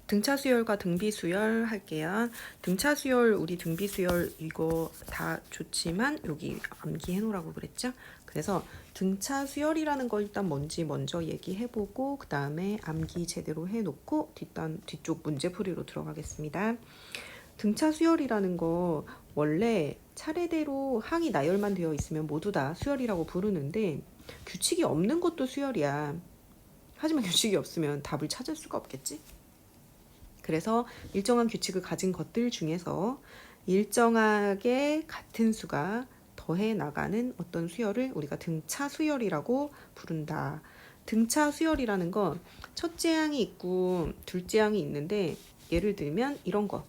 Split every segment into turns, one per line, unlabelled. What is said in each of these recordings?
등차 수열과 등비 수열 할게요. 등차 수열, 우리 등비 수열 이거 다 좋지만 여기 암기해 놓으라고 그랬죠? 그래서 등차 수열이라는 거 일단 뭔지 먼저 얘기해보고 그 다음에 암기 제대로 해놓고 뒤쪽 문제풀이로 들어가겠습니다. 등차 수열이라는 거 원래 차례대로 항이 나열만 되어 있으면 모두 다 수열이라고 부르는데 규칙이 없는 것도 수열이야. 하지만 규칙이 없으면 답을 찾을 수가 없겠지? 그래서 일정한 규칙을 가진 것들 중에서 일정하게 같은 수가 더해 나가는 어떤 수열을 우리가 등차 수열이라고 부른다. 등차 수열이라는 건 첫째 항이 있고 둘째 항이 있는데 예를 들면 이런 거.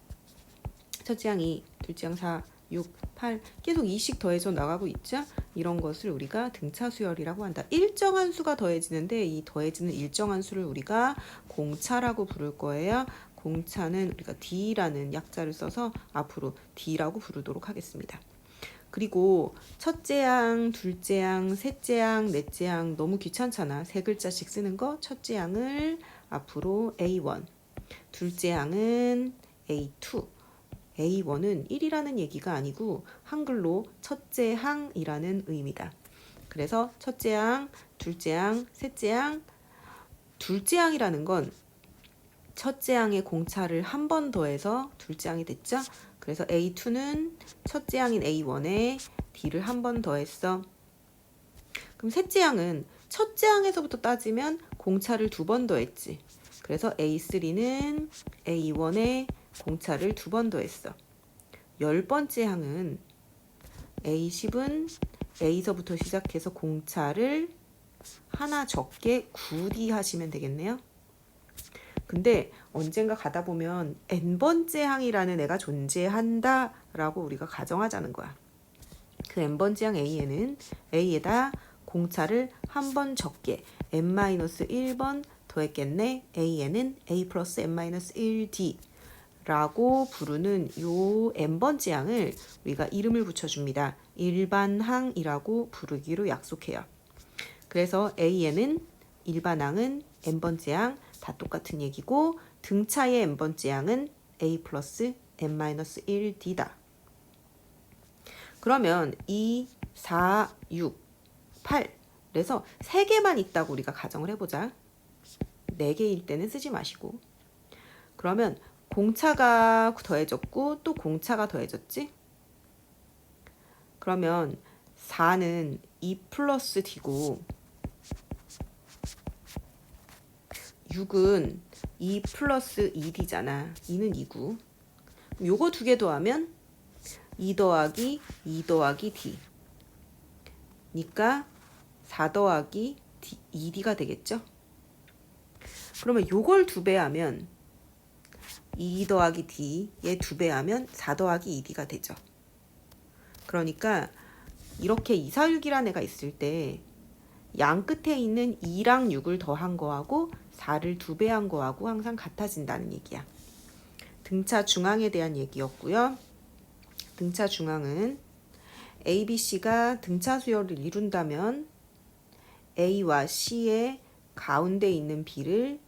첫째 항 2, 둘째 항 4, 6, 8 계속 2씩 더해져 나가고 있죠. 이런 것을 우리가 등차 수열이라고 한다. 일정한 수가 더해지는데 이 더해지는 일정한 수를 우리가 공차라고 부를 거예요. 공차는 우리가 D라는 약자를 써서 앞으로 D라고 부르도록 하겠습니다. 그리고 첫째 항, 둘째 항, 셋째 항, 넷째 항 너무 귀찮잖아. 세 글자씩 쓰는 거. 첫째 항을 앞으로 A1, 둘째 항은 A2, A1은 1이라는 얘기가 아니고 한글로 첫째 항이라는 의미다. 그래서 첫째 항, 둘째 항, 셋째 항, 둘째 항이라는 건 첫째 항의 공차를 한 번 더해서 둘째 항이 됐죠? 그래서 A2는 첫째 항인 A1에 D를 한 번 더했어. 그럼 셋째 항은 첫째 항에서부터 따지면 공차를 두 번 더했지. 그래서 A3는 A1에 공차를 두 번 더했어. 10번째 항은 A10은 A서부터 시작해서 공차를 하나 적게 9D 하시면 되겠네요. 근데 언젠가 가다 보면 n번째 항이라는 애가 존재한다 라고 우리가 가정하자는 거야. 그 n번째 항 A에는 A에다 공차를 한 번 적게 n-1번 더했겠네. A에는 A 플러스 n-1D 라고 부르는 요 n번째 항을 우리가 이름을 붙여줍니다. 일반항이라고 부르기로 약속해요. 그래서 A에는 일반항은 n번째 항 다 똑같은 얘기고 등차의 n번째 항은 A 플러스 n-1D다. 그러면 2, 4, 6, 8 그래서 3개만 있다고 우리가 가정을 해보자. 4개일 때는 쓰지 마시고. 그러면 공차가 더해졌고 또 공차가 더해졌지? 그러면 4는 2 플러스 D고 6은 2 플러스 2D잖아. 2는 2고. 요거 두 개 더하면 2 더하기 2 더하기 D. 니까 4 더하기 D, 2D가 되겠죠? 그러면 요걸 2배 하면 2 더하기 D에 2배 하면 4 더하기 2D가 되죠. 그러니까 이렇게 2, 4, 6이라는 애가 있을 때 양 끝에 있는 2랑 6을 더한 거하고 4를 2배 한 거하고 항상 같아진다는 얘기야. 등차 중앙에 대한 얘기였고요. 등차 중앙은 A, B, C가 등차 수열을 이룬다면 A와 C의 가운데 있는 B를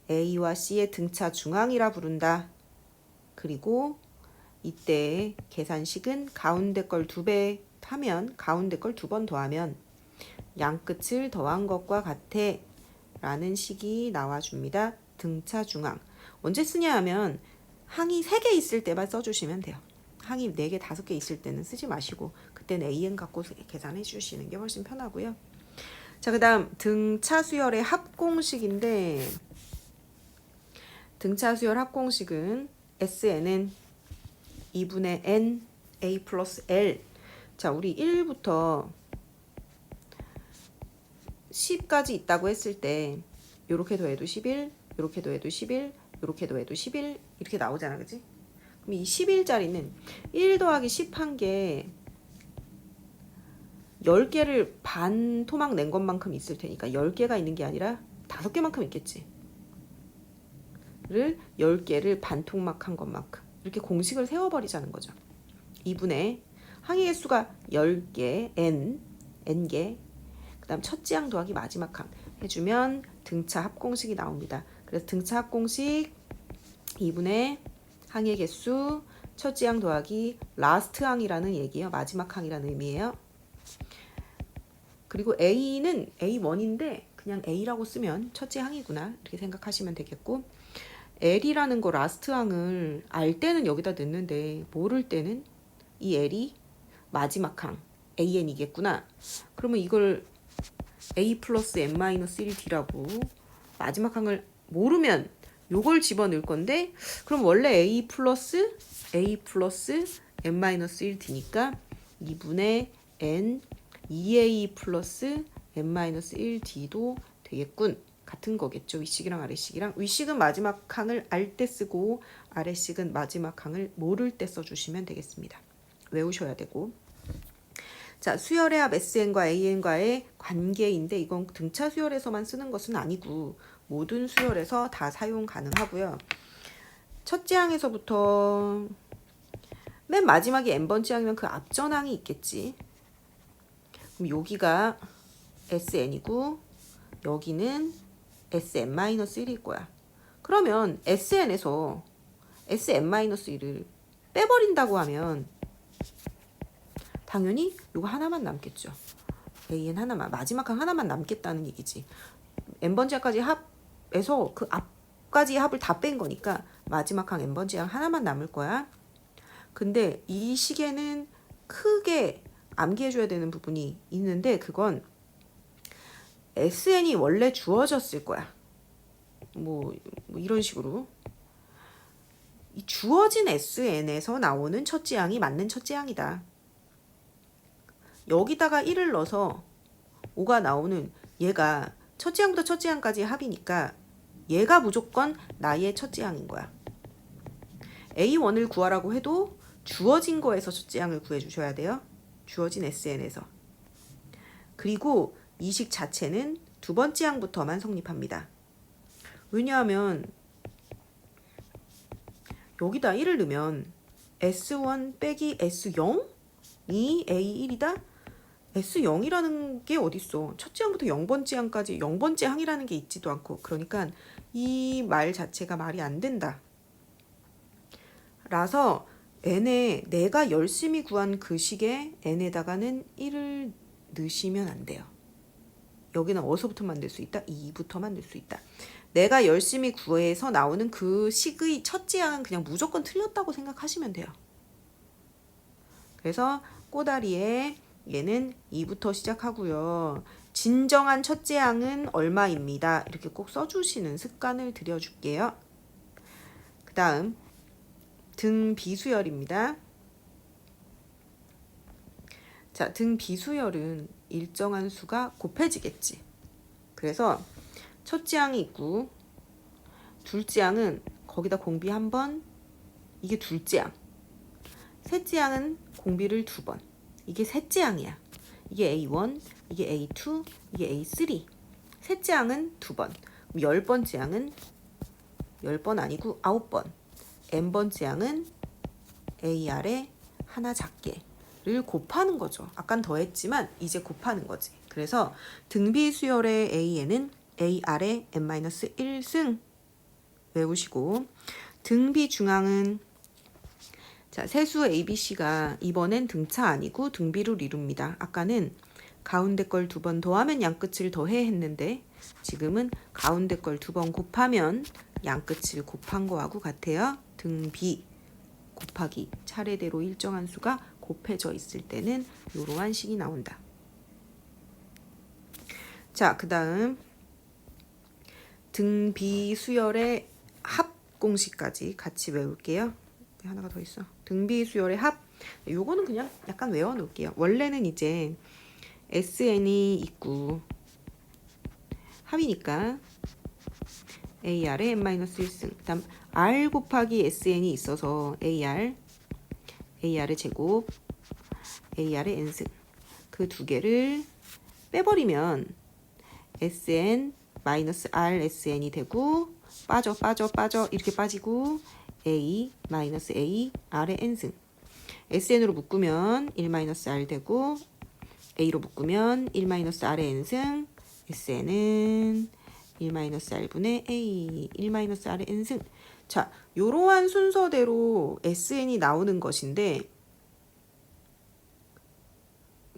A와 C의 등차 중앙이라 부른다. 그리고 이때 계산식은 가운데 걸 2배 하면 가운데 걸 2번 더하면 양 끝을 더한 것과 같아 라는 식이 나와줍니다. 등차 중앙. 언제 쓰냐 하면 항이 3개 있을 때만 써주시면 돼요. 항이 4개, 5개 있을 때는 쓰지 마시고 그때는 AN 갖고 계산해 주시는 게 훨씬 편하고요. 자, 그 다음 등차 수열의 합공식인데 등차 수열 합공식은 SN은 2분의 N A 플러스 L. 자, 우리 1부터 10까지 있다고 했을 때 요렇게 더해도 11, 요렇게 더해도 11, 요렇게 더해도 11 이렇게 나오잖아. 그치? 그럼 이 11짜리는 1 더하기 10 한 게 10개를 반 토막 낸 것만큼 있을 테니까 10개가 있는 게 아니라 5개만큼 있겠지. 를 10개를 반 토막 한 것만큼 이렇게 공식을 세워버리자는 거죠. 2분의 항의 개수가 10개, n개 그 다음 첫째 항 더하기 마지막 항 해주면 등차 합공식이 나옵니다. 그래서 등차 합공식 2분의 항의 개수 첫째 항 더하기 라스트 항이라는 얘기예요. 마지막 항이라는 의미예요. 그리고 A는 A1인데 그냥 A라고 쓰면 첫째 항이구나 이렇게 생각하시면 되겠고, L이라는 거 라스트 항을 알 때는 여기다 넣는데 모를 때는 이 L이 마지막 항 AN이겠구나. 그러면 이걸 A 플러스 N-1D라고 마지막 항을 모르면 요걸 집어넣을 건데, 그럼 원래 A 플러스 N-1D니까 2분의 N 2A 플러스 N-1D도 되겠군. 같은 거겠죠. 윗식이랑 아래식이랑. 윗식은 마지막 항을 알 때 쓰고 아래식은 마지막 항을 모를 때 써주시면 되겠습니다. 외우셔야 되고. 자, 수열의 합 SN과 AN과의 관계인데 이건 등차 수열에서만 쓰는 것은 아니고 모든 수열에서 다 사용 가능하고요. 첫째 항에서부터 맨 마지막이 n번째 항이면 그 앞전 항이 있겠지. 그럼 여기가 SN이고 여기는 SN-1일 거야. 그러면 SN에서 SN-1을 빼버린다고 하면 당연히 이거 하나만 남겠죠. AN 하나만, 마지막 항 하나만 남겠다는 얘기지. n번째 항까지 합에서 그 앞까지 합을 다 뺀 거니까 마지막 항 n번째 항 하나만 남을 거야. 근데 이 식에는 크게 암기해줘야 되는 부분이 있는데 그건 SN이 원래 주어졌을 거야. 뭐 이런 식으로 이 주어진 SN에서 나오는 첫째 항이 맞는 첫째 항이다. 여기다가 1을 넣어서 5가 나오는 얘가 첫째 항부터 첫째 항까지 합이니까 얘가 무조건 나의 첫째 항인 거야. A1을 구하라고 해도 주어진 거에서 첫째 항을 구해주셔야 돼요. 주어진 SN에서. 그리고 이 식 자체는 두 번째 항부터만 성립합니다. 왜냐하면 여기다 1을 넣으면 S1 빼기 S0이 A1이다? S0이라는 게 어딨어. 첫째 항부터 0번째 항까지 0번째 항이라는 게 있지도 않고, 그러니까 이 말 자체가 말이 안 된다. 라서 n에 내가 열심히 구한 그 식에 n에다가는 1을 넣으시면 안 돼요. 여기는 어디서부터 만들 수 있다? 2부터 만들 수 있다. 내가 열심히 구해서 나오는 그 식의 첫째 항은 그냥 무조건 틀렸다고 생각하시면 돼요. 그래서 꼬다리에 얘는 2부터 시작하고요. 진정한 첫째 항은 얼마입니다. 이렇게 꼭 써주시는 습관을 들여줄게요. 그 다음 등 비수열입니다. 자, 등 비수열은 일정한 수가 곱해지겠지. 그래서 첫째 항이 있고 둘째 항은 거기다 공비 한 번, 이게 둘째 항. 셋째 항은 공비를 2번. 이게 셋째 항이야. 이게 A1, 이게 A2, 이게 A3. 셋째 항은 2번. 10번째 항은 10번 아니고 9번. n번째 항은 AR에 하나 작게를 곱하는 거죠. 아깐 더했지만 이제 곱하는 거지. 그래서 등비수열의 AN은 AR의 n-1승 외우시고, 등비중항은 자, 세수 ABC가 이번엔 등차 아니고 등비를 이룹니다. 아까는 가운데 걸 2번 더하면 양끝을 더해 했는데 지금은 가운데 걸 2번 곱하면 양끝을 곱한 거하고 같아요. 등비 곱하기 차례대로 일정한 수가 곱해져 있을 때는 이러한 식이 나온다. 자, 그 다음 등비수열의 합 공식까지 같이 외울게요. 하나가 더 있어. 등비수열의 합. 요거는 그냥 약간 외워 놓을게요. 원래는 이제 SN이 있고 합이니까 AR의 n-1승. 그 다음 R 곱하기 SN이 있어서 AR의 제곱, AR의 n승. 그 두 개를 빼버리면 SN 마이너스 R SN이 되고 빠져 이렇게 빠지고 A 마이너스 A R의 n승. SN으로 묶으면 1 마이너스 R 되고 A로 묶으면 1 마이너스 R의 n승. SN은 1-R분의 A, 1-R의 n승. 자, 요러한 순서대로 SN이 나오는 것인데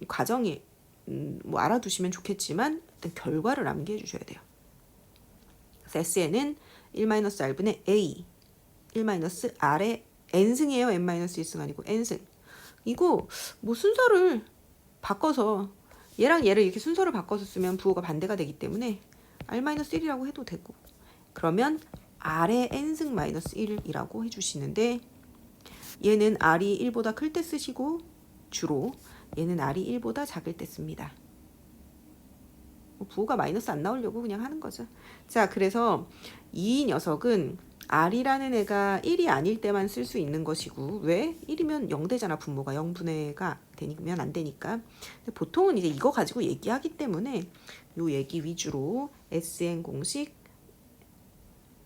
과정이 뭐 알아두시면 좋겠지만 일단 결과를 암기해 주셔야 돼요. 그래서 SN은 1-R분의 A, 1-R의 n승이에요. n-1승 아니고 n승. 이거 뭐 순서를 바꿔서 얘랑 얘를 이렇게 순서를 바꿔서 쓰면 부호가 반대가 되기 때문에 R-1이라고 해도 되고, 그러면 R의 n승 마이너스 1이라고 해주시는데, 얘는 R이 1보다 클 때 쓰시고 주로 얘는 R이 1보다 작을 때 씁니다. 부호가 마이너스 안 나오려고 그냥 하는 거죠. 자, 그래서 이 녀석은 R이라는 애가 1이 아닐 때만 쓸 수 있는 것이고, 왜? 1이면 0되잖아. 분모가 0분의가 되면 안 되니까. 근데 보통은 이제 이거 가지고 얘기하기 때문에 요 얘기 위주로 SN 공식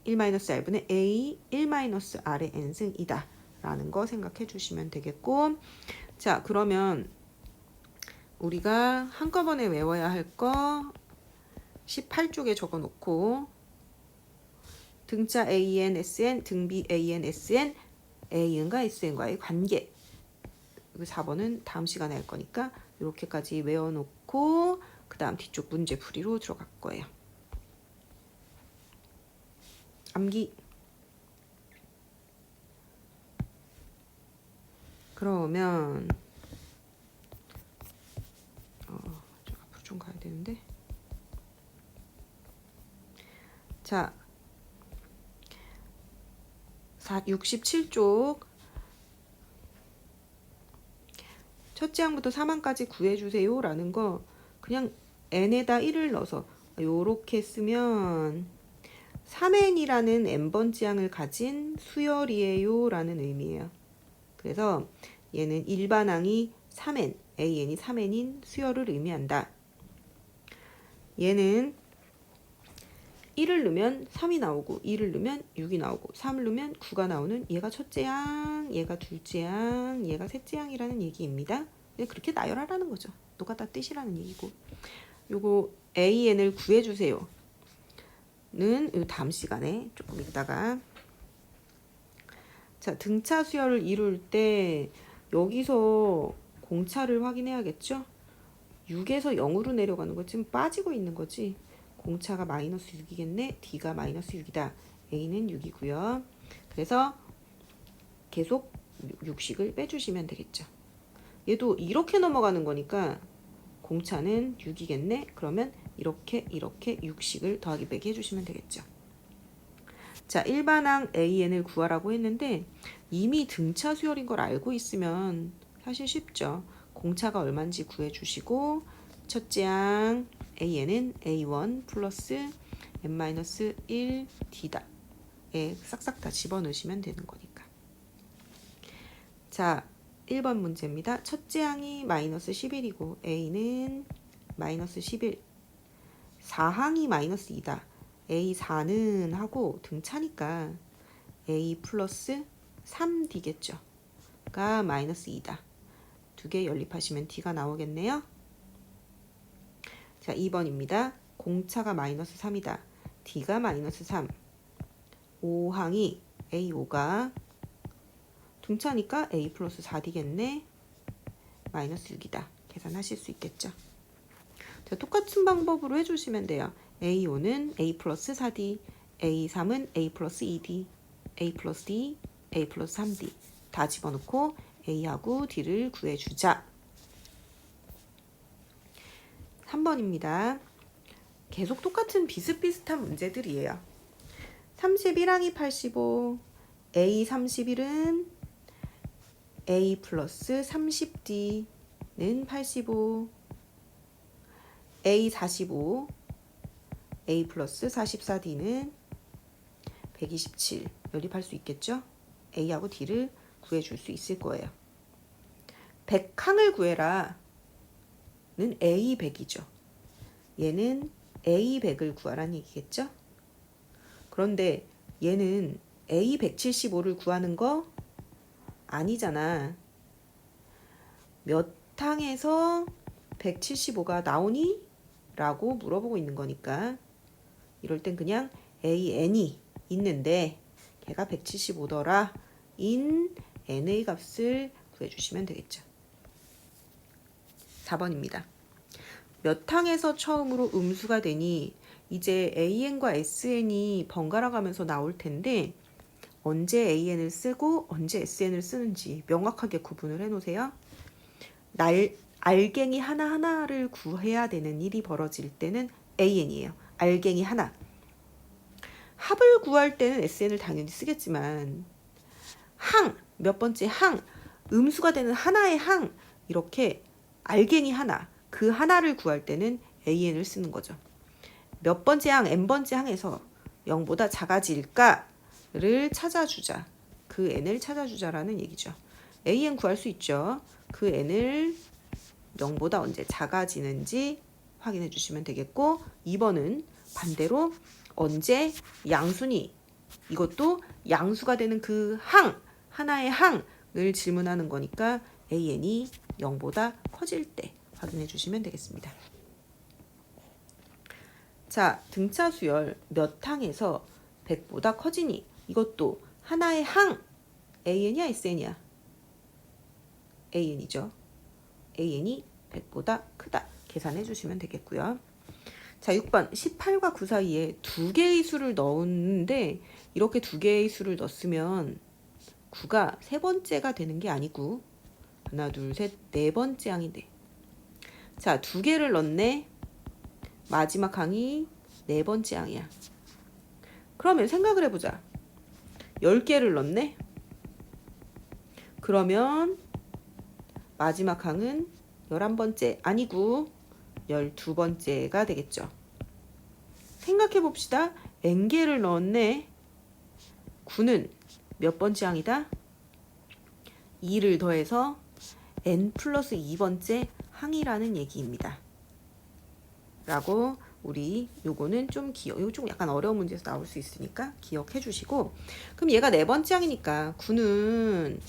1-R분의 A, 1-R의 n승이다 라는 거 생각해 주시면 되겠고, 자, 그러면 우리가 한꺼번에 외워야 할 거 18쪽에 적어 놓고, 등차 AN, SN, 등비 AN, SN, AN과 SN과의 관계. 4번은 다음 시간에 할 거니까 이렇게까지 외워놓고 그 다음 뒤쪽 문제풀이로 들어갈 거예요. 암기. 그러면 좀 앞으로 좀 가야 되는데. 자, 67쪽 첫째 항부터 4만까지 구해주세요 라는 거 그냥 n에다 1을 넣어서 요렇게 쓰면 3n이라는 n번째 항을 가진 수열이에요 라는 의미예요. 그래서 얘는 일반항이 3n, an이 3n인 수열을 의미한다. 얘는 1을 넣으면 3이 나오고 2를 넣으면 6이 나오고 3을 넣으면 9가 나오는 얘가 첫째 항, 얘가 둘째 항, 얘가 셋째 항이라는 얘기입니다. 그렇게 나열하라는 거죠. 똑같다 뜻이라는 얘기고. 요거 AN을 구해주세요 는 다음 시간에 조금 있다가. 자, 등차 수열을 이룰 때 여기서 공차를 확인해야겠죠. 6에서 0으로 내려가는 거 지금 빠지고 있는 거지. 공차가 마이너스 6이겠네. D가 마이너스 6이다. A는 6이고요. 그래서 계속 6식을 빼주시면 되겠죠. 얘도 이렇게 넘어가는 거니까 공차는 6이겠네. 그러면 이렇게 6식을 더하기 빼기 해주시면 되겠죠. 자, 일반항 AN을 구하라고 했는데 이미 등차 수열인 걸 알고 있으면 사실 쉽죠. 공차가 얼마인지 구해주시고 첫째 항 AN은 A1 플러스 n-1D다. 싹싹 다 집어넣으시면 되는 거니까. 자, 1번 문제입니다. 첫째 항이 마이너스 11이고 A는 마이너스 11, 4항이 마이너스 2다. A4는 하고 등차니까 A 플러스 3D겠죠. 가 마이너스 2다. 두 개 연립하시면 D가 나오겠네요. 자, 2번입니다. 공차가 마이너스 3이다. D가 마이너스 3. 5항이 A5가 등차니까 A 플러스 4D겠네. 마이너스 6이다. 계산하실 수 있겠죠. 자, 똑같은 방법으로 해주시면 돼요. A5는 A 플러스 4D, A3은 A 플러스 2D, A 플러스 D, A 플러스 3D 다 집어넣고 A하고 D를 구해주자. 3번입니다. 계속 똑같은 비슷비슷한 문제들이에요. 31항이 85, A31은 A 플러스 30D는 85, A45, A 플러스 44D는 127 연립할 수 있겠죠? A하고 D를 구해줄 수 있을 거예요. 100항을 구해라 는 A100이죠. 얘는 A100을 구하라는 얘기겠죠? 그런데 얘는 A175를 구하는 거 아니잖아. 몇 항에서 175가 나오니? 라고 물어보고 있는 거니까 이럴 땐 그냥 AN이 있는데 걔가 175더라 인 NA 값을 구해주시면 되겠죠. 4번입니다. 몇 항에서 처음으로 음수가 되니 이제 AN과 SN이 번갈아 가면서 나올 텐데 언제 AN을 쓰고 언제 SN을 쓰는지 명확하게 구분을 해놓으세요. 알갱이 하나하나를 구해야 되는 일이 벌어질 때는 AN이에요. 알갱이 하나. 합을 구할 때는 SN을 당연히 쓰겠지만 항, 몇 번째 항, 음수가 되는 하나의 항, 이렇게 알갱이 하나, 그 하나를 구할 때는 AN을 쓰는 거죠. 몇 번째 항, n번째 항에서 0보다 작아질까를 찾아주자. 그 n을 찾아주자라는 얘기죠. AN 구할 수 있죠. 그 n을 0보다 언제 작아지는지 확인해 주시면 되겠고 2번은 반대로 언제 양수니 이것도 양수가 되는 그 항, 하나의 항을 질문하는 거니까 AN이 0보다 커질 때 확인해 주시면 되겠습니다. 자, 등차 수열 몇 항에서 100보다 커지니 이것도 하나의 항 AN이야 SN이야? AN이죠. AN이 100보다 크다. 계산해 주시면 되겠고요. 자, 6번 18과 9 사이에 두 개의 수를 넣었는데 이렇게 두 개의 수를 넣었으면 9가 세 번째가 되는 게 아니고 하나, 둘, 셋, 네 번째 항인데 자, 두 개를 넣네. 마지막 항이 네 번째 항이야. 그러면 생각을 해보자. 10개를 넣네. 그러면 마지막 항은 11번째 아니고 12번째가 되겠죠. 생각해 봅시다. n개를 넣었네. 9는 몇 번째 항이다? 2를 더해서 n 플러스 2번째 항이라는 얘기입니다. 라고 우리 요거는 좀 이거 좀 약간 어려운 문제에서 나올 수 있으니까 기억해 주시고 그럼 얘가 네 번째 항이니까 9는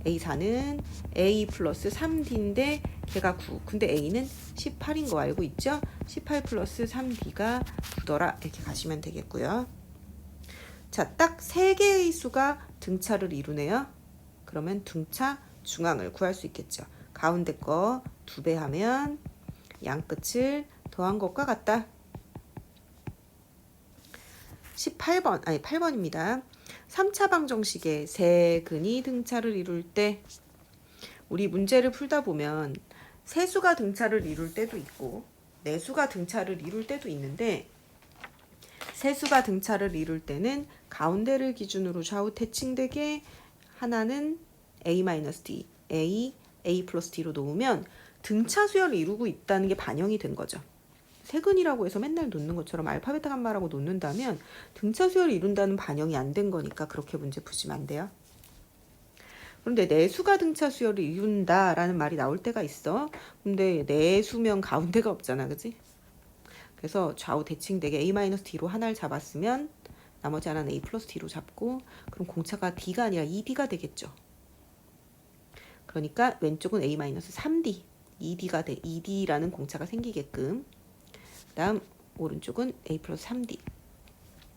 A4는 A 플러스 3D인데 걔가 9 근데 A는 18인 거 알고 있죠? 18 플러스 3D가 9더라 이렇게 가시면 되겠고요. 자, 딱 3개의 수가 등차를 이루네요. 그러면 등차 중앙을 구할 수 있겠죠. 가운데 거 2배 하면 양끝을 더한 것과 같다. 8번입니다. 3차 방정식의 세근이 등차를 이룰 때 우리 문제를 풀다 보면 세수가 등차를 이룰 때도 있고 내수가 등차를 이룰 때도 있는데 세수가 등차를 이룰 때는 가운데를 기준으로 좌우 대칭되게 하나는 A-D, A 플러스 D로 놓으면 등차 수열을 이루고 있다는 게 반영이 된 거죠. 세근이라고 해서 맨날 놓는 것처럼 알파, 베타, 감마라고 놓는다면 등차 수열을 이룬다는 반영이 안 된 거니까 그렇게 문제 푸시면 안 돼요. 그런데 내수가 등차 수열을 이룬다라는 말이 나올 때가 있어. 근데 내수면 가운데가 없잖아, 그지? 그래서 좌우 대칭되게 A-D로 하나를 잡았으면 나머지 하나는 A 플러스 D로 잡고 그럼 공차가 D가 아니라 2D가 되겠죠. 그러니까 왼쪽은 A-3D, 2D라는 공차가 생기게끔 다음 오른쪽은 A 플러스 3D.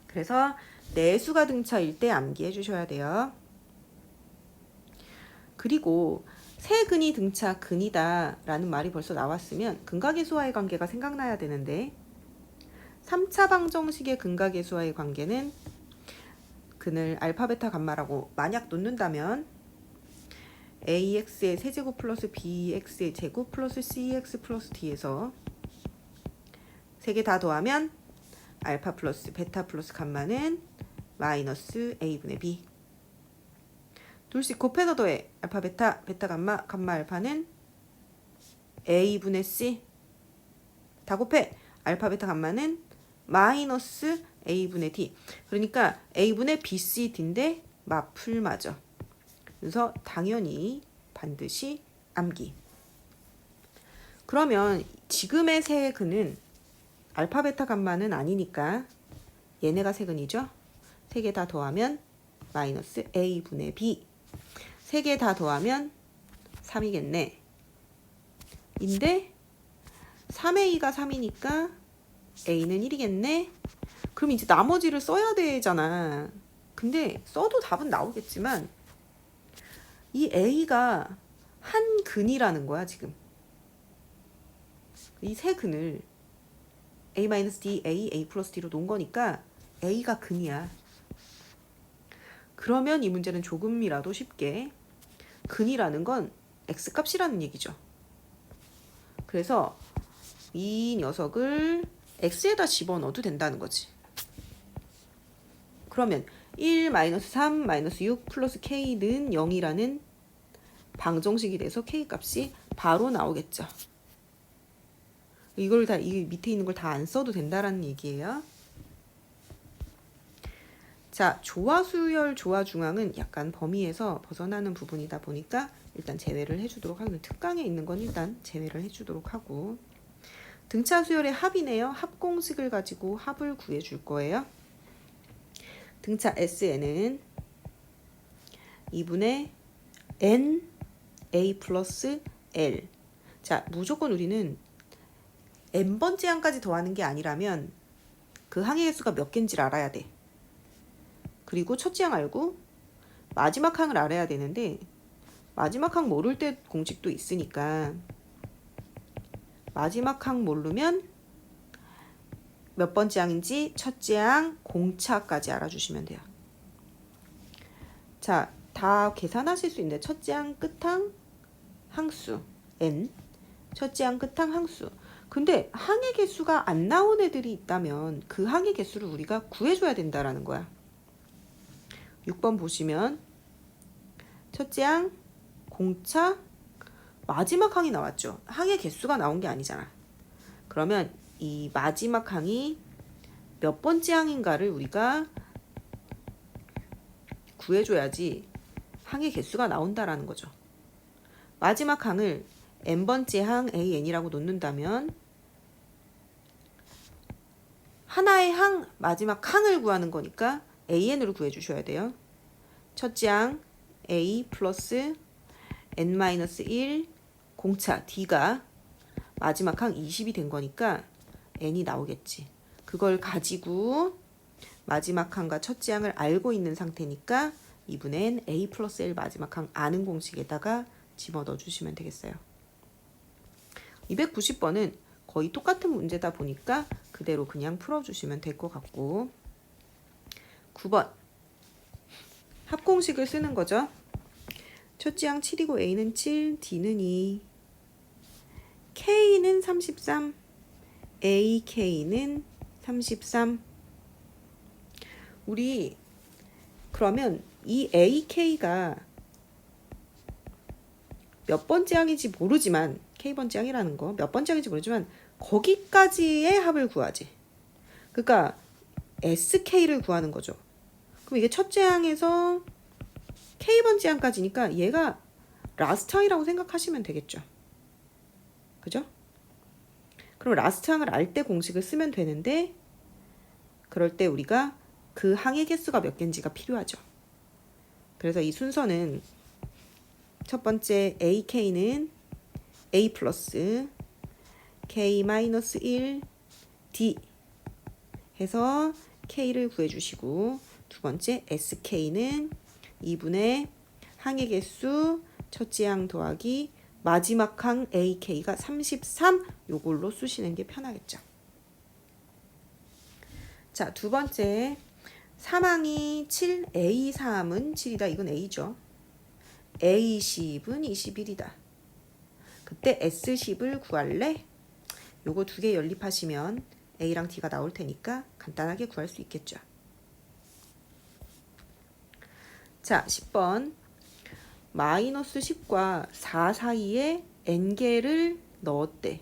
그래서 내수가 등차일 때 암기해 주셔야 돼요. 그리고 세근이 등차 근이다 라는 말이 벌써 나왔으면 근각계수와의 관계가 생각나야 되는데 3차 방정식의 근각계수와의 관계는 근을 알파, 베타, 감마라고 만약 놓는다면 AX의 세제곱 플러스 BX의 제곱 플러스 CX 플러스 D에서 세 개 다 더하면 알파 플러스 베타 플러스 감마는 마이너스 A분의 B. 둘씩 곱해서 더해 알파 베타 베타 감마 감마 알파는 A분의 C. 다 곱해 알파 베타 감마는 마이너스 A분의 D. 그러니까 A분의 BCD인데 마풀 맞아. 그래서 당연히 반드시 암기. 그러면 지금의 세근은 알파, 베타, 감마는 아니니까 얘네가 세근이죠. 3개 다 더하면 마이너스 A분의 B. 3개 다 더하면 3이겠네. 인데 3의 2가 3이니까 a는 1이겠네. 그럼 이제 나머지를 써야 되잖아. 근데 써도 답은 나오겠지만 이 a가 한 근이라는 거야 지금. 이 세 근을 a-d, a 플러스 d로 놓은 거니까 a가 근이야. 그러면 이 문제는 조금이라도 쉽게 근이라는 건 x값이라는 얘기죠. 그래서 이 녀석을 x에다 집어넣어도 된다는 거지. 그러면 1, 3, 6 플러스 k는 0이라는 방정식이 돼서 k 값이 바로 나오겠죠. 이걸 다, 이 밑에 있는 걸 다 안 써도 된다라는 얘기예요. 자, 조화수열, 조화중앙은 약간 범위에서 벗어나는 부분이다 보니까 일단 제외를 해주도록 하고, 특강에 있는 건 일단 제외를 해주도록 하고, 등차수열의 합이네요. 합공식을 가지고 합을 구해줄 거예요. 등차 SN은 2분의 N A 플러스 L. 자, 무조건 우리는 n번째 항까지 더하는 게 아니라면 그 항의 개수가 몇 개인지를 알아야 돼. 그리고 첫째 항 알고 마지막 항을 알아야 되는데 마지막 항 모를 때 공식도 있으니까 마지막 항 모르면 몇 번째 항인지 첫째 항 공차까지 알아주시면 돼요. 자, 다 계산하실 수 있는데 첫째 항 끝항 항수 n, 첫째 항 끝항 항수. 근데 항의 개수가 안 나온 애들이 있다면 그 항의 개수를 우리가 구해줘야 된다라는 거야. 6번 보시면 첫째 항, 공차, 마지막 항이 나왔죠. 항의 개수가 나온 게 아니잖아. 그러면 이 마지막 항이 몇 번째 항인가를 우리가 구해줘야지 항의 개수가 나온다라는 거죠. 마지막 항을 n번째 항 AN이라고 놓는다면 하나의 항, 마지막 항을 구하는 거니까 AN으로 구해주셔야 돼요. 첫째 항 A 플러스 N-1 공차 D가 마지막 항 20이 된 거니까 N이 나오겠지. 그걸 가지고 마지막 항과 첫째 항을 알고 있는 상태니까 2분의 N A 플러스 L 마지막 항 아는 공식에다가 집어넣어 주시면 되겠어요. 290번은 거의 똑같은 문제다 보니까 그대로 그냥 풀어주시면 될 것 같고, 9번 합공식을 쓰는 거죠. 첫째 항 7이고 A는 7, D는 2, K는 33, AK는 33. 우리 그러면 이 AK가 몇 번째 항인지 모르지만 K번째 항이라는 거 몇 번째 항인지 모르지만 거기까지의 합을 구하지. 그러니까 SK를 구하는 거죠. 그럼 이게 첫째 항에서 K번째 항까지니까 얘가 라스트 항이라고 생각하시면 되겠죠. 그죠? 그럼 라스트 항을 알 때 공식을 쓰면 되는데 그럴 때 우리가 그 항의 개수가 몇 개인지가 필요하죠. 그래서 이 순서는 첫 번째 AK는 A 플러스 K-1 D 해서 K를 구해주시고, 두 번째 SK는 2분의 항의 개수 첫째 항 더하기 마지막 항 AK가 33, 요걸로 쓰시는 게 편하겠죠. 자, 두 번째 3항이 7, A3은 7이다. 이건 A죠. A10은 21이다. 그때 S10을 구할래? 요거 두 개 연립하시면 A랑 D가 나올 테니까 간단하게 구할 수 있겠죠. 자, 10번 마이너스 10과 4 사이에 n개를 넣었대.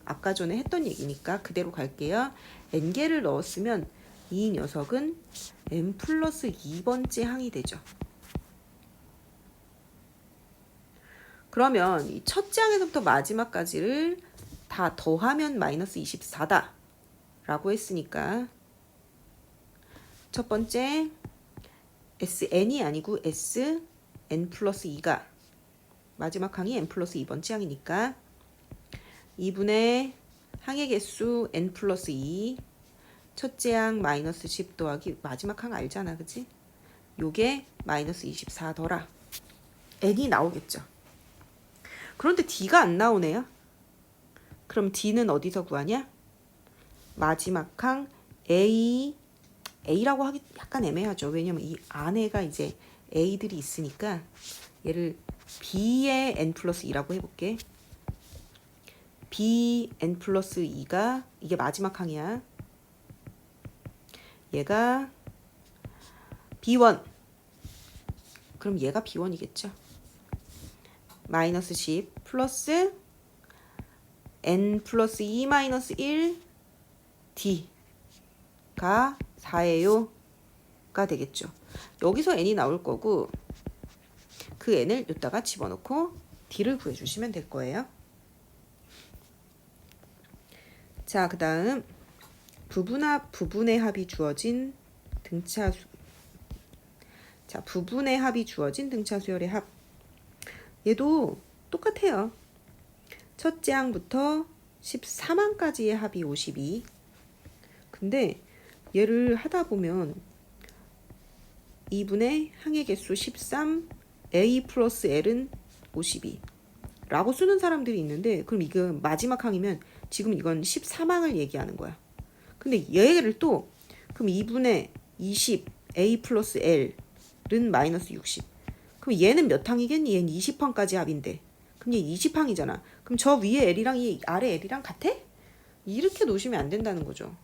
아까 전에 했던 얘기니까 그대로 갈게요. n개를 넣었으면 이 녀석은 n 플러스 2번째 항이 되죠. 그러면 이 첫째 항에서부터 마지막까지를 다 더하면 마이너스 24다 라고 했으니까 첫 번째 SN이 아니고 SN 플러스 2가 마지막 항이 N 플러스 2번째 항이니까 2분의 항의 개수 n 플러스 2, 첫째 항 마이너스 10 더하기 마지막 항 알잖아, 그치? 요게 마이너스 24더라. n이 나오겠죠. 그런데 d가 안 나오네요. 그럼 d는 어디서 구하냐? 마지막 항 a라고 하기 약간 애매하죠. 왜냐면 이 안에가 이제 a들이 있으니까 얘를 b의 n 플러스 2라고 해볼게. b n 플러스 2가 이게 마지막 항이야. 얘가 b1. 그럼 얘가 b1이겠죠. 마이너스 10 플러스 n 플러스 2 마이너스 1 d가 4예요 가 되겠죠. 여기서 n이 나올 거고 그 n을 여기다가 집어넣고 d를 구해주시면 될 거예요. 자, 그 다음 부분의 합이 주어진 등차수. 자, 부분의 합이 주어진 등차수열의 합. 얘도 똑같아요. 첫째 항부터 13항까지의 합이 52. 근데 얘를 하다 보면 2분의 항의 개수 13, a 플러스 l은 52 라고 쓰는 사람들이 있는데, 그럼 이거 마지막 항이면 지금 이건 13항을 얘기하는 거야. 근데 얘를 또 그럼 2분의 20 a 플러스 l은 마이너스 60. 그럼 얘는 몇 항이겠니? 얘는 20항까지 합인데. 그럼 얘 20항이잖아. 그럼 저 위에 l이랑 이 아래 l이랑 같아? 이렇게 놓으시면 안 된다는 거죠.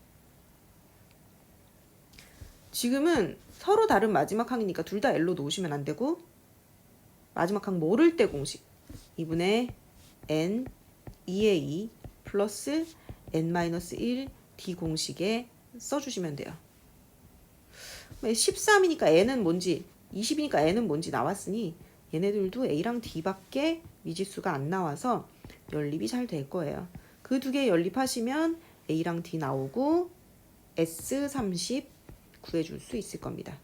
지금은 서로 다른 마지막 항이니까 둘 다 l로 놓으시면 안 되고, 마지막 항 모를 때 공식 2분의 n 2의 2 플러스 n-1 d 공식에 써주시면 돼요. 13이니까 n은 뭔지, 20이니까 n은 뭔지 나왔으니 얘네들도 a랑 d밖에 미지수가 안 나와서 연립이 잘 될 거예요. 그 두 개 연립하시면 a랑 d 나오고 S30 구해줄 수 있을 겁니다.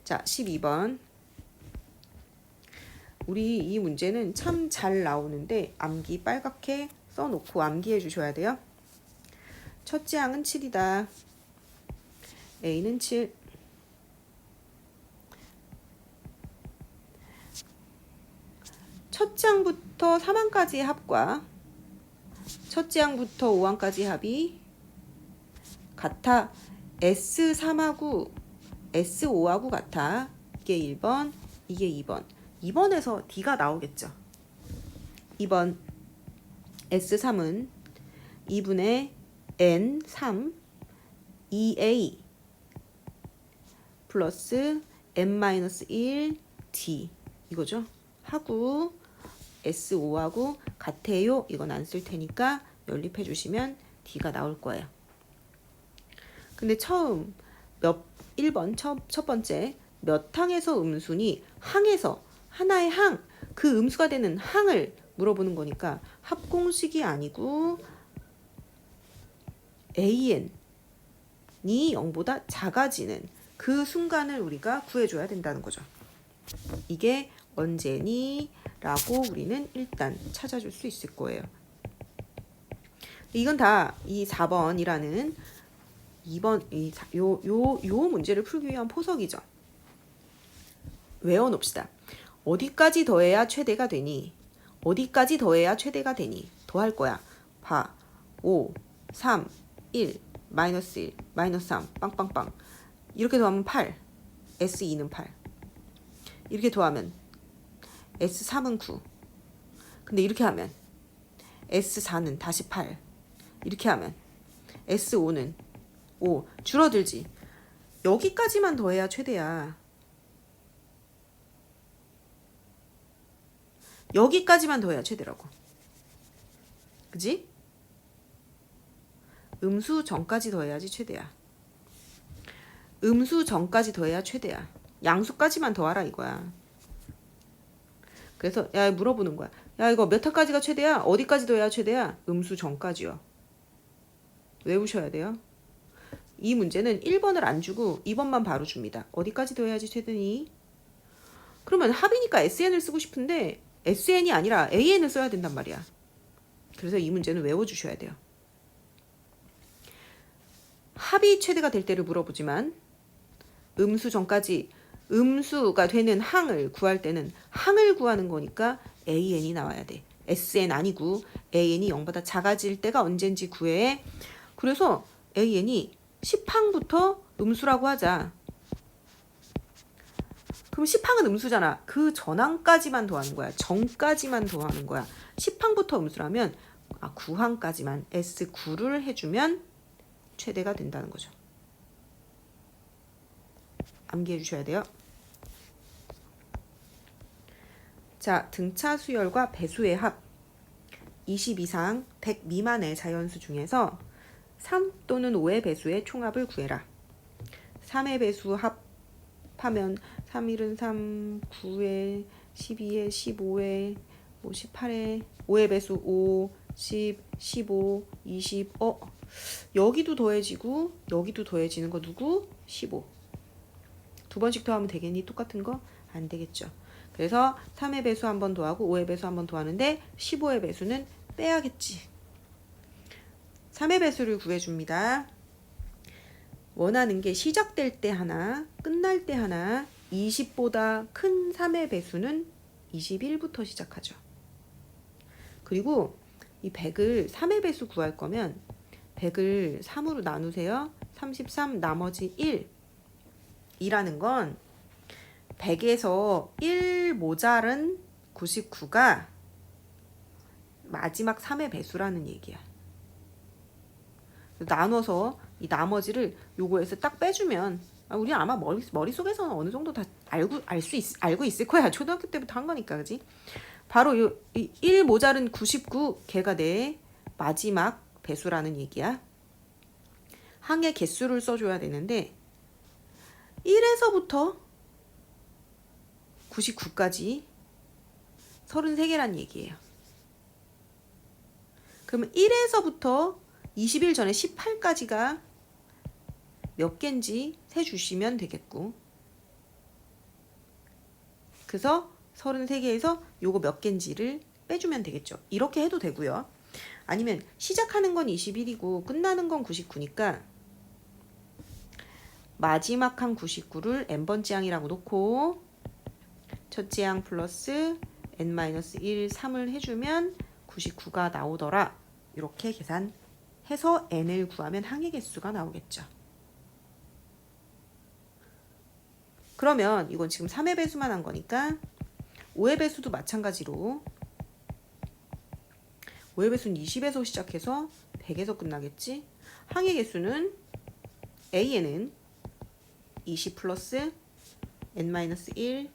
자, 12번. 우리 이 문제는 참 잘 나오는데 암기 빨갛게 써놓고 암기해 주셔야 돼요. 첫째 항은 7이다. a는 7. 첫째 항부터 3항까지의 합과 첫째 항부터 5항까지 합이 같아. S3하고 S5하고 같아. 이게 1번, 이게 2번. 2번에서 D가 나오겠죠. 2번 S3은 2분의 N3 2A 플러스 N-1 D 이거죠. 하고 S5하고 같아요. 이건 안 쓸 테니까 연립해 주시면 D가 나올 거예요. 근데 처음 1번 첫 번째 몇 항에서 음수니 항에서 하나의 항, 그 음수가 되는 항을 물어보는 거니까 합공식이 아니고 AN이 0보다 작아지는 그 순간을 우리가 구해줘야 된다는 거죠. 이게 언제니? 라고 우리는 일단 찾아줄 수 있을 거예요. 이건 다 이 4번이라는 2번 요 문제를 풀기 위한 포석이죠. 외워놓읍시다. 어디까지 더해야 최대가 되니? 어디까지 더해야 최대가 되니? 더할 거야. 봐. 5, 3, 1, 마이너스 1, 마이너스 3, 빵빵빵. 이렇게 더하면 8. S2는 8. 이렇게 더하면 S3은 9. 근데 이렇게 하면 S4는 다시 8. 이렇게 하면 S5는 5. 줄어들지. 여기까지만 더해야 최대야. 여기까지만 더해야 최대라고. 그지? 음수 전까지 더해야지 최대야. 음수 전까지 더해야 최대야. 양수까지만 더하라 이거야. 그래서 야 물어보는 거야. 야 이거 몇 항까지가 최대야? 어디까지 더해야 최대야? 음수 전까지요. 외우셔야 돼요. 이 문제는 1번을 안 주고 2번만 바로 줍니다. 어디까지 더해야지 최대니? 그러면 합이니까 SN을 쓰고 싶은데 SN이 아니라 AN을 써야 된단 말이야. 그래서 이 문제는 외워주셔야 돼요. 합이 최대가 될 때를 물어보지만 음수 전까지 음수가 되는 항을 구할 때는 항을 구하는 거니까 AN이 나와야 돼. SN 아니고 AN이 0보다 작아질 때가 언젠지 구해. 그래서 AN이 10항부터 음수라고 하자. 그럼 10항은 음수잖아. 그 전항까지만 더하는 거야. 전까지만 더하는 거야. 10항부터 음수라면 9항까지만 S9를 해주면 최대가 된다는 거죠. 암기해 주셔야 돼요. 자, 등차 수열과 배수의 합 20 이상 100 미만의 자연수 중에서 3 또는 5의 배수의 총합을 구해라. 3의 배수 합하면 3일은 3, 9에 12에 15에 18에 5의 배수 5, 10, 15, 20 여기도 더해지고 여기도 더해지는 거 누구? 15. 두 번씩 더하면 되겠니? 똑같은 거? 안 되겠죠. 그래서 3의 배수 한 번 더하고 5의 배수 한 번 더하는데 15의 배수는 빼야겠지. 3의 배수를 구해줍니다. 원하는 게 시작될 때 하나, 끝날 때 하나, 20보다 큰 3의 배수는 21부터 시작하죠. 그리고 이 100을 3의 배수 구할 거면 100을 3으로 나누세요. 33 나머지 1 이라는 건 100에서 1 모자른 99가 마지막 3의 배수라는 얘기야. 나눠서 이 나머지를 요거에서 딱 빼주면 우리 아마 머릿속에서는 어느 정도 다 알고 있을 거야. 초등학교 때부터 한 거니까, 그지? 바로 이 1 모자른 99 걔가 내 마지막 배수라는 얘기야. 항의 개수를 써줘야 되는데 1에서부터 99까지 33개란 얘기예요. 그러면 1에서부터 20일 전에 18까지가 몇 개인지 세주시면 되겠고, 그래서 33개에서 요거 몇 개인지를 빼주면 되겠죠. 이렇게 해도 되고요. 아니면 시작하는 건 21이고 끝나는 건 99니까 마지막 항 99를 n번째 항이라고 놓고 첫째 항 플러스 n-1, 3을 해주면 99가 나오더라. 이렇게 계산해서 n을 구하면 항의 개수가 나오겠죠. 그러면 이건 지금 3의 배수만 한 거니까 5의 배수도 마찬가지로 5의 배수는 20에서 시작해서 100에서 끝나겠지. 항의 개수는 A에는 20 플러스 n-1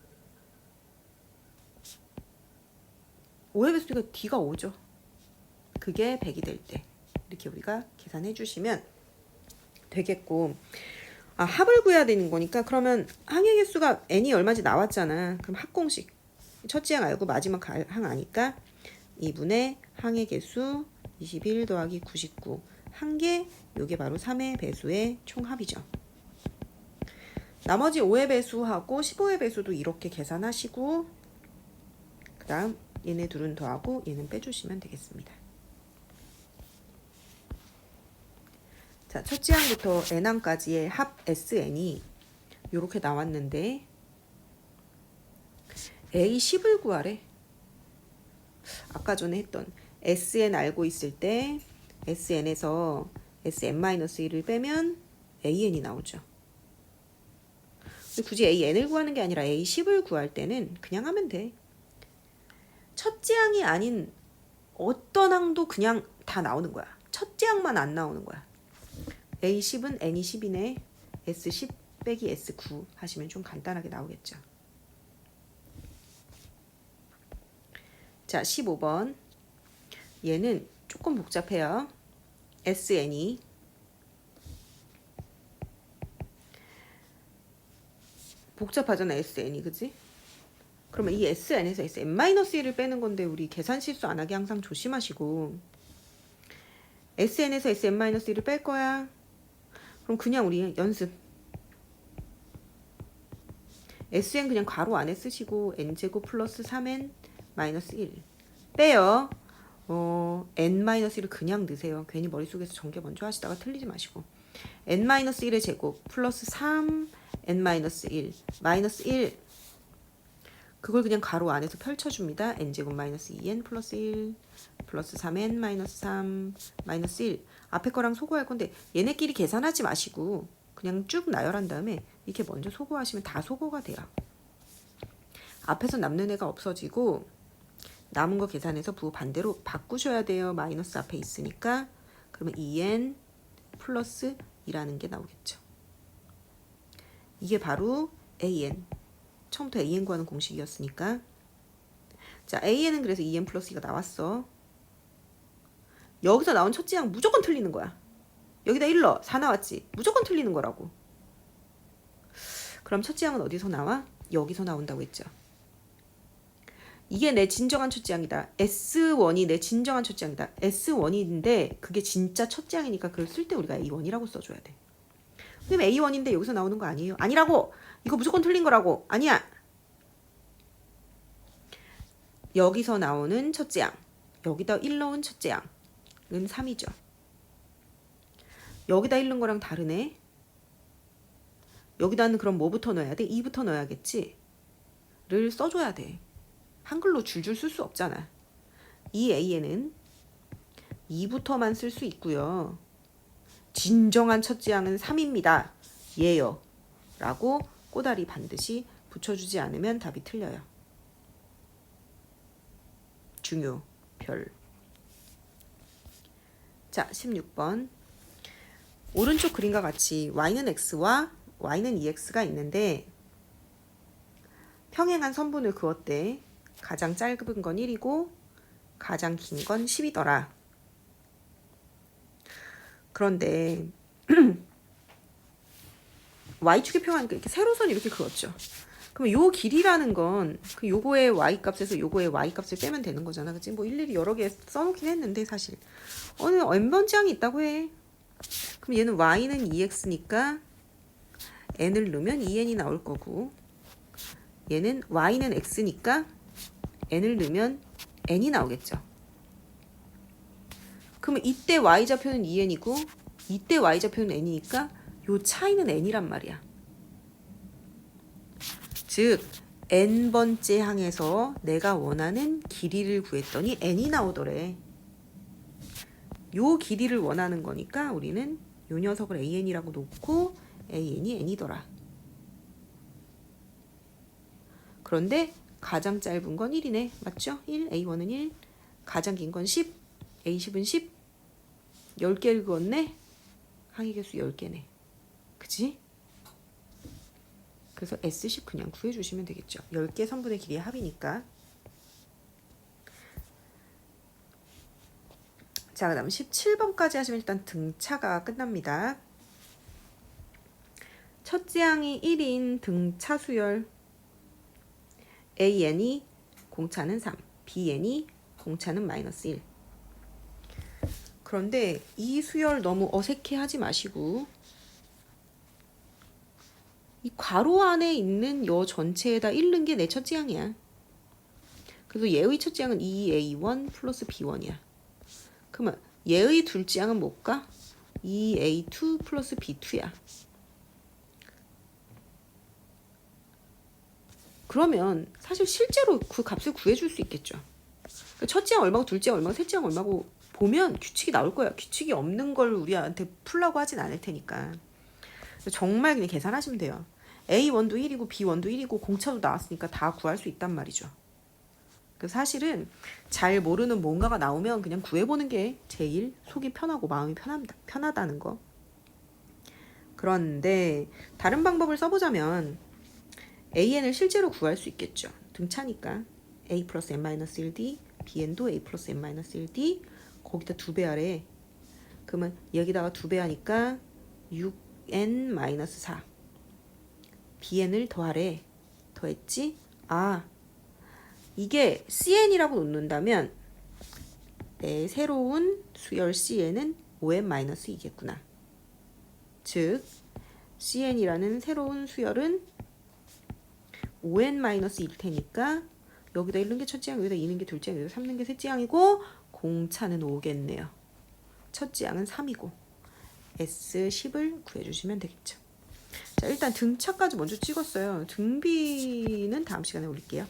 5의 배수가 D가 5죠. 그게 100이 될 때 이렇게 우리가 계산해 주시면 되겠고, 합을 구해야 되는 거니까 그러면 항의 개수가 n이 얼마인지 나왔잖아. 그럼 합공식 첫째 항 알고 마지막 항 아니까 2분의 항의 개수 21 더하기 99 한 개, 요게 바로 3의 배수의 총합이죠. 나머지 5의 배수하고 15의 배수도 이렇게 계산하시고 그 다음 얘네 둘은 더하고 얘는 빼주시면 되겠습니다. 자, 첫째 항부터 n항까지의 합 SN이 이렇게 나왔는데 A10을 구하래. 아까 전에 했던 SN 알고 있을 때 SN에서 SN-1을 빼면 AN이 나오죠. 굳이 AN을 구하는 게 아니라 A10을 구할 때는 그냥 하면 돼. 첫째 항이 아닌 어떤 항도 그냥 다 나오는 거야. 첫째 항만 안 나오는 거야. A10은 N이 10이네. S10 빼기 S9 하시면 좀 간단하게 나오겠죠. 자, 15번. 얘는 조금 복잡해요. SN이 복잡하잖아, SN이. 그치? 그러면 이 SN에서 SN-1을 빼는 건데 우리 계산 실수 안 하게 항상 조심하시고, SN에서 SN-1을 뺄 거야. 그럼 그냥 우리 연습. SN 그냥 괄호 안에 쓰시고 n제곱 플러스 3n 마이너스 1 빼요. n-1을 그냥 넣으세요. 괜히 머릿속에서 전개 먼저 하시다가 틀리지 마시고. n-1의 제곱 플러스 3 n-1 마이너스 1 그걸 그냥 가로 안에서 펼쳐줍니다. n제곱 마이너스 2n 플러스 1 플러스 3n 마이너스 3 마이너스 1 앞에 거랑 소거할 건데 얘네끼리 계산하지 마시고 그냥 쭉 나열한 다음에 이렇게 먼저 소거하시면 다 소거가 돼요. 앞에서 남는 애가 없어지고 남은 거 계산해서 부호 반대로 바꾸셔야 돼요. 마이너스 앞에 있으니까. 그러면 2n 플러스 2라는 게 나오겠죠. 이게 바로 an. 처음부터 an 구하는 공식이었으니까. 자, an은 그래서 2n 플러스 2가 나왔어. 여기서 나온 첫째 항 무조건 틀리는 거야. 여기다 1 넣어. 4 나왔지. 무조건 틀리는 거라고. 그럼 첫째 항은 어디서 나와? 여기서 나온다고 했죠. 이게 내 진정한 첫째 항이다. S1이 내 진정한 첫째 항이다. S1인데 그게 진짜 첫째 항이니까 그걸 쓸 때 우리가 A1이라고 써줘야 돼. 근데 A1인데 여기서 나오는 거 아니에요. 아니라고! 이거 무조건 틀린 거라고. 아니야. 여기서 나오는 첫째 항. 여기다 1 넣은 첫째 항은 3이죠. 여기다 1 넣은 거랑 다르네. 여기다는 그럼 뭐부터 넣어야 돼? 2부터 넣어야겠지. 를 써줘야 돼. 한글로 줄줄 쓸 수 없잖아. 이 A에는 2부터만 쓸 수 있고요. 진정한 첫째 항은 3입니다. 예요. 라고 꼬다리 반드시 붙여주지 않으면 답이 틀려요. 중요. 별. 자, 16번. 오른쪽 그림과 같이 y는 x와 y는 2x가 있는데 평행한 선분을 그었대. 가장 짧은 건 1이고 가장 긴 건 10이더라. 그런데 y축의 평하니까 이렇게 세로선 이렇게 그었죠. 그러면 요 길이라는 건 그 요거의 y 값에서 요거의 y 값을 빼면 되는 거잖아. 그치? 뭐 일일이 여러 개 써놓긴 했는데 사실 어느 n번째 항이 있다고 해. 그럼 얘는 y는 2x니까 n을 넣으면 2n이 나올 거고 얘는 y는 x니까 n을 넣으면 n이 나오겠죠. 그러면 이때 y좌표는 2n이고 이때 y좌표는 n이니까 요 차이는 n이란 말이야. 즉 n번째 항에서 내가 원하는 길이를 구했더니 n이 나오더래. 요 길이를 원하는 거니까 우리는 요 녀석을 an이라고 놓고 an이 n이더라. 그런데 가장 짧은 건 1이네. 맞죠? 1, A1은 1. 가장 긴 건 10. A10은 10. 10개를 그었네. 항의 개수 10개네. 그치? 그래서 S10 그냥 구해주시면 되겠죠. 10개 선분의 길이의 합이니까. 자, 그 다음 17번까지 하시면 일단 등차가 끝납니다. 첫째 항이 1인 등차 수열 AN이 공차는 3, BN이 공차는 마이너스 1. 그런데 이 수열 너무 어색해하지 마시고 이 괄호 안에 있는 요 전체에다 1 넣은 게 내 첫째 항이야. 그래서 얘의 첫째 항은 2A1 플러스 B1이야. 그러면 얘의 둘째 항은 뭘까? 2A2 플러스 B2야. 그러면 사실 실제로 그 값을 구해줄 수 있겠죠. 첫째 항 얼마고 둘째 항 얼마고 셋째 항 얼마고 보면 규칙이 나올 거야. 규칙이 없는 걸 우리한테 풀라고 하진 않을 테니까. 정말 그냥 계산하시면 돼요. A1도 1이고 B1도 1이고 공차도 나왔으니까 다 구할 수 있단 말이죠. 그 사실은 잘 모르는 뭔가가 나오면 그냥 구해보는 게 제일 속이 편하고 마음이 편하다는 거. 그런데 다른 방법을 써보자면 AN을 실제로 구할 수 있겠죠. 등차니까 A 플러스 n-1D BN도 A 플러스 n-1D 거기다 2배 하래. 그러면 여기다가 2배 하니까 6n-4 BN을 더하래. 더했지? 아, 이게 CN이라고 놓는다면 내 새로운 수열 CN은 5n-2겠구나. 즉 CN이라는 새로운 수열은 5n-1일 테니까 여기다 1는 게 첫째 항, 여기다 2는 게 둘째 항, 여기다 3는 게 셋째 항이고 공차는 5겠네요. 첫 지항은 3이고 S10을 구해주시면 되겠죠. 자, 일단 등차까지 먼저 찍었어요. 등비는 다음 시간에 올릴게요.